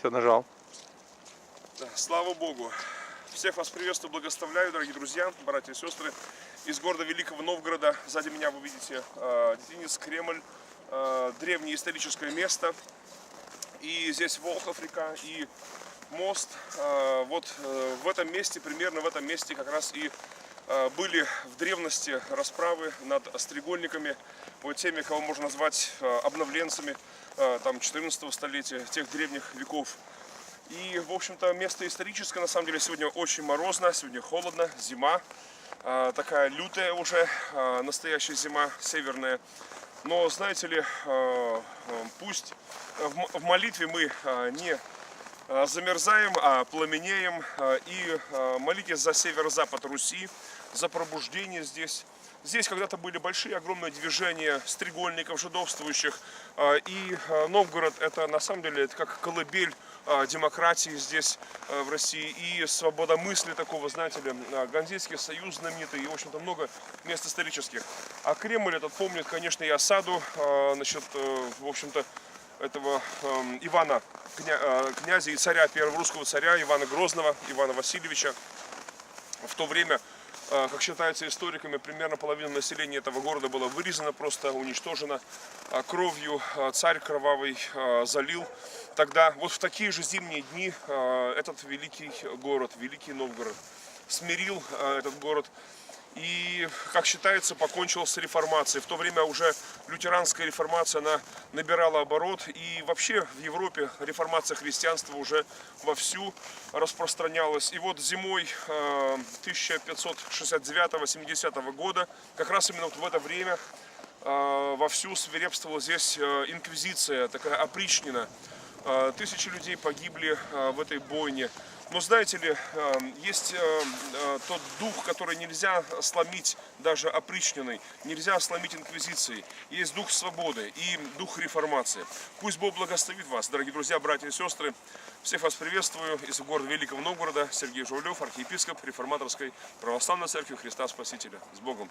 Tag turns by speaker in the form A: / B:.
A: Все, нажал.
B: Да, слава Богу! Всех вас приветствую, благословляю, дорогие друзья, братья и сестры. Из города Великого Новгорода, сзади меня вы видите Детинец, Кремль, древнее историческое место. И здесь Волхов река и мост. Вот в этом месте, примерно в этом месте как раз и были в древности расправы над стрегольниками, вот теми, кого можно назвать обновленцами там 14 столетия, тех древних веков. И, в общем-то, место историческое, на самом деле, сегодня очень морозно, сегодня холодно, зима, такая лютая уже, настоящая зима, северная. Но, знаете ли, пусть в молитве мы не замерзаем, а пламенеем, и молитесь за северо-запад Руси, за пробуждение здесь. Здесь когда-то были большие, огромные движения стрегольников, жидовствующих, и Новгород это на самом деле это как колыбель демократии здесь, в России, и свобода мысли такого, знаете ли, Ганзейский союз знаменитый, и, в общем-то, много мест исторических. А Кремль этот помнит, конечно, и осаду, значит, в общем-то, этого Ивана, князя и царя, первого русского царя Ивана Грозного, Ивана Васильевича. В то время, как считается историками, примерно половина населения этого города была вырезана, просто уничтожена кровью. Царь кровавый залил. Тогда, вот в такие же зимние дни, этот великий город, Великий Новгород, смирил этот город и, как считается, покончил с реформацией. В то время уже лютеранская реформация, она набирала оборот, и вообще в Европе реформация христианства уже вовсю распространялась. И вот зимой 1569-70 года, как раз именно вот в это время, вовсю свирепствовала здесь инквизиция, такая опричнина. Тысячи людей погибли в этой бойне. Но знаете ли, есть тот дух, который нельзя сломить даже опричниной, нельзя сломить инквизицией. Есть дух свободы и дух реформации. Пусть Бог благословит вас, дорогие друзья, братья и сестры. Всех вас приветствую из города Великого Новгорода. Сергей Журавлев, архиепископ Реформаторской Православной Церкви Христа Спасителя. С Богом!